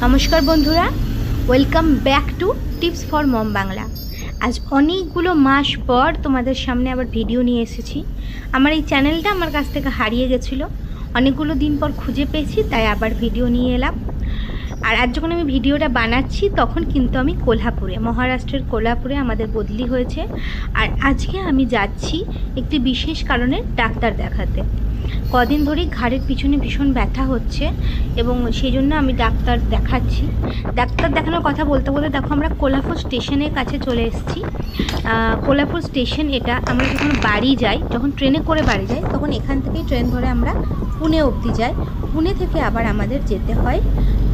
নমস্কার বন্ধুরা, welcome back to tips for mom Bangla. আজ অনেকগুলো মাস পর তোমাদের সামনে আবার ভিডিও নিয়ে এসেছি। আমার এই চ্যানেলটা আমার কাছ থেকে হারিয়ে গেছিলো, অনেকগুলো দিন পর খুঁজে পেয়েছি, তাই আবার ভিডিও নিয়ে এলাম। আর আজ যখন আমি ভিডিওটা বানাচ্ছি তখন কিন্তু আমি কোলহাপুরে, মহারাষ্ট্রের কোলহাপুরে আমাদের বদলি হয়েছে। আর আজকে আমি যাচ্ছি একটি বিশেষ কারণে ডাক্তার দেখাতে। কদিন ধরেই ঘাড়ের পিছনে ভীষণ ব্যথা হচ্ছে এবং সেই জন্য আমি ডাক্তার দেখাচ্ছি। ডাক্তার দেখানোর কথা বলতে বলতে দেখো আমরা কোলহাপুর স্টেশনের কাছে চলে এসেছি। কোলহাপুর স্টেশন এটা। আমরা যখন বাড়ি যাই, যখন ট্রেনে করে বাড়ি যাই, তখন এখান থেকেই ট্রেন ধরে আমরা পুনে অবধি যাই। পুনে থেকে আবার আমাদের যেতে হয়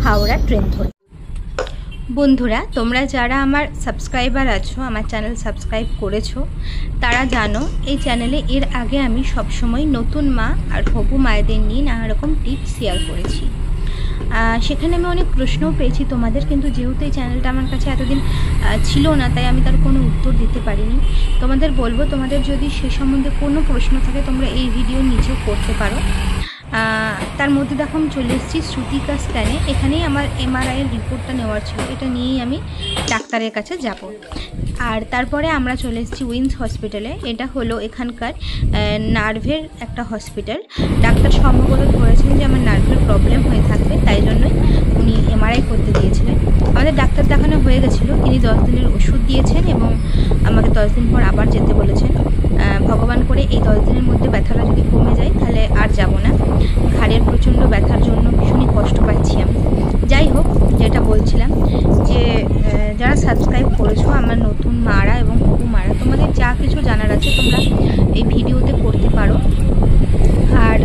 হাওড়া ট্রেন ধরে। বন্ধুরা, তোমরা যারা আমার সাবস্ক্রাইবার আছো, আমার চ্যানেল সাবস্ক্রাইব করেছো, তারা জানো এই চ্যানেলে এর আগে আমি সবসময় নতুন মা আর হবু মায়েদের নিয়ে নানা রকম টিপস শেয়ার করেছি। সেখানে আমি অনেক প্রশ্নও পেয়েছি তোমাদের, কিন্তু যেহেতু এই চ্যানেলটা আমার কাছে এতদিন ছিল না, তাই আমি তার কোনো উত্তর দিতে পারিনি। তোমাদের বলবো, তোমাদের যদি সে সম্বন্ধে কোনো প্রশ্ন থাকে তোমরা এই ভিডিও নিচেও করতে পারো। তার মধ্যে দেখো আমি চলে এসেছি শ্রুতিকা স্ক্যানে। এখানেই আমার এমআরআইয়ের রিপোর্টটা নেওয়ার ছিল, এটা নিয়েই আমি ডাক্তারের কাছে যাব। আর তারপরে আমরা চলে এসেছি উইন্স হসপিটালে। এটা হলো এখানকার নার্ভের একটা হসপিটাল। ডাক্তার সম্ভবত ধরেছেন যে আমার নার্ভের প্রবলেম হয়ে থাকবে, তাই জন্যই উনি এমআরআই করতে দিয়েছিলেন। আমাদের ডাক্তার দেখানো হয়ে গেছিলো, তিনি 10 দিনের ওষুধ দিয়েছেন এবং আমাকে 10 দিন পর আবার যেতে বলেছেন। ভগবান করে এই 10 দিনের মধ্যে ব্যথাটা যদি কমে যায় তাহলে আর যাব না। ঘাড়ের প্রচণ্ড ব্যথার জন্য ভীষণই কষ্ট পাচ্ছি আমি। যাই হোক, যেটা বলছিলাম যে যারা সাবস্ক্রাইব করেছো আমার নতুন মারা এবং হবু মারা, তোমাদের যা কিছু জানার আছে তোমরা এই ভিডিওতে করতে পারো। আর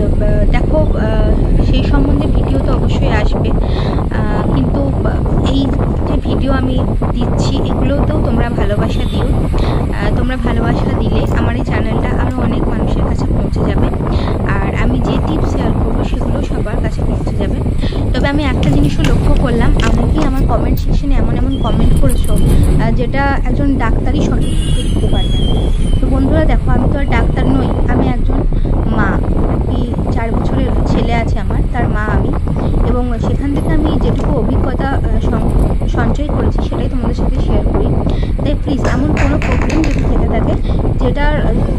দেখো, সেই সম্বন্ধে ভিডিও তো অবশ্যই আসবে, কিন্তু এই যে ভিডিও আমি দিচ্ছি এগুলোতেও তোমরা ভালোবাসা দিও। তোমরা ভালোবাসা দিলে আমার এই চ্যানেলটা আরও অনেক মানুষের কাছে পৌঁছে যাবে, আর আমি যে টিপস শেয়ার করবো সেগুলো সবার কাছে পৌঁছে যাবে। তবে আমি একটা জিনিসও লক্ষ্য করলাম, অনেকেই আমার কমেন্ট সেকশনে এমন কমেন্ট করেছো যেটা একজন ডাক্তারই সঠিক দিতে পারবে। তো বন্ধুরা দেখো, আমি তো আর ডাক্তার নই, আমি একজন মা। 4 বছরের ছেলে আছে আমার, তার মা আমি। এবং সেখান থেকে আমি যেটুকু অভিজ্ঞতা সঞ্চয় করেছি সেটাই তোমাদের সাথে শেয়ার করি। তাই প্লিজ, এমন কোনো প্রবলেম যদি থেকে থাকে যেটার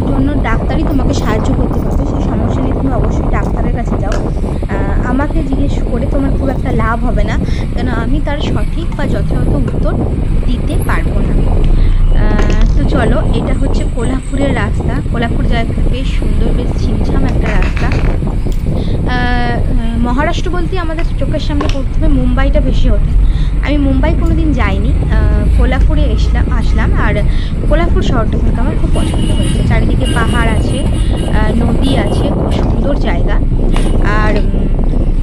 জন্য ডাক্তারই তোমাকে সাহায্য করতে পারবে, সেই সমস্যা নিয়ে তুমি অবশ্যই ডাক্তারের কাছে যাও। আমাকে জিজ্ঞেস করে তোমার খুব একটা লাভ হবে না, কেন আমি তার সঠিক বা যথাযথ উত্তর দিতে পারবো না। তো চলো, এটা হচ্ছে কোলহাপুরের রাস্তা। কোলহাপুর জায়গা বেশ সুন্দর, বেশ ছিমছাম একটা রাস্তা। মহারাষ্ট্র বলতে আমাদের চোখের সামনে প্রথমে মুম্বাইটা বেশি ওঠে। আমি মুম্বাই কোনো দিন যাইনি, কোলহাপুরে আসলাম। আর কোলহাপুর শহরটা কিন্তু আমার খুব পছন্দ হয়েছে। চারিদিকে পাহাড় আছে, নদী আছে, খুব সুন্দর জায়গা। আর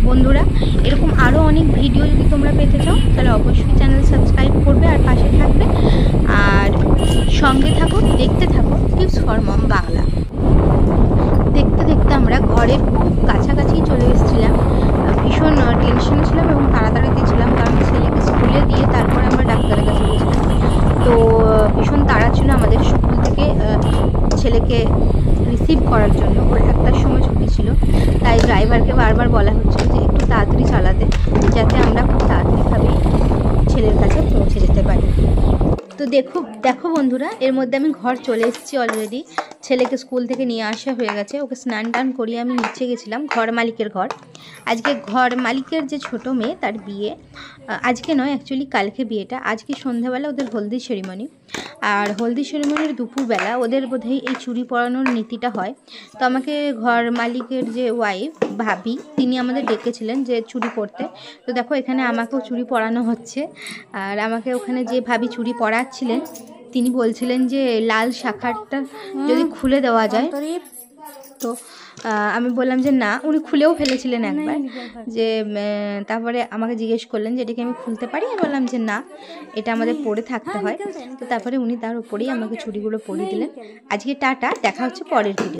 বন্ধুরা, এরকম আরও অনেক ভিডিও যদি তোমরা পেতে চাও তাহলে অবশ্যই চ্যানেল সাবস্ক্রাইব করবে আর পাশে থাকবে। আর সঙ্গে থাকো, দেখতে থাকো টিপস ফর মম বাংলা। দেখতে দেখতে আমরা ঘরের খুব কাছাকাছি চলে এসেছিলাম। ভীষণ টেনশনে ছিলাম এবং তাড়াতাড়িতে ছিলাম, কারণ ছেলেকে স্কুলে দিয়ে তারপরে আমরা ডাক্তারের কাছে গেছিলাম। তো ভীষণ তাড়া ছিল আমাদের স্কুল থেকে ছেলেকে রিসিভ করার জন্য। ওর 1টার সময় ছুটি ছিল, তাই ড্রাইভারকে বারবার বলা হচ্ছিল যে একটু তাড়াতাড়ি চালাতে, যাতে আমরা খুব তাড়াতাড়িভাবেই ছেলের কাছে পৌঁছে যেতে পারি। তো দেখো বন্ধুরা, এর মধ্যে আমি ঘর চলে এসেছি অলরেডি। ছেলেকে স্কুল থেকে নিয়ে আসা হয়ে গেছে, ওকে স্নান টান করিয়ে আমি নিচে গেছিলাম ঘর মালিকের ঘর। আজকে ঘর মালিকের যে ছোট মেয়ে তার বিয়ে, আজকে নয় অ্যাকচুয়ালি কালকে বিয়েটা। আজকে সন্ধ্যাবেলা ওদের হলদি সেরিমনি, আর হলদি সেরিমনির দুপুরবেলা ওদের বোধহয় এই চুড়ি পরানোর নীতিটা হয়। তো আমাকে ঘর মালিকের যে ওয়াইফ ভাবি, তিনি আমাদের ডেকেছিলেন যে চুড়ি পরতে। তো দেখো, এখানে আমাকেও চুড়ি পরানো হচ্ছে। আর আমাকে ওখানে যে ভাবি চুড়ি পরাচ্ছিলেন তিনি বলছিলেন যে লাল শাখারটা যদি খুলে দেওয়া যায়। তো আমি বললাম যে না, উনি খুলেও ফেলেছিলেন একবার। যে তারপরে আমাকে জিজ্ঞেস করলেন যে এটা কি আমি খুলতে পারি। আমি বললাম যে না, এটা আমাদের পরে থাকতে হয়। তো তারপরে উনি তার উপরেই আমাকে চুড়িগুলো পরিয়ে দিলেন। আজকে টাটা, দেখা হচ্ছে পরের ভিডিও।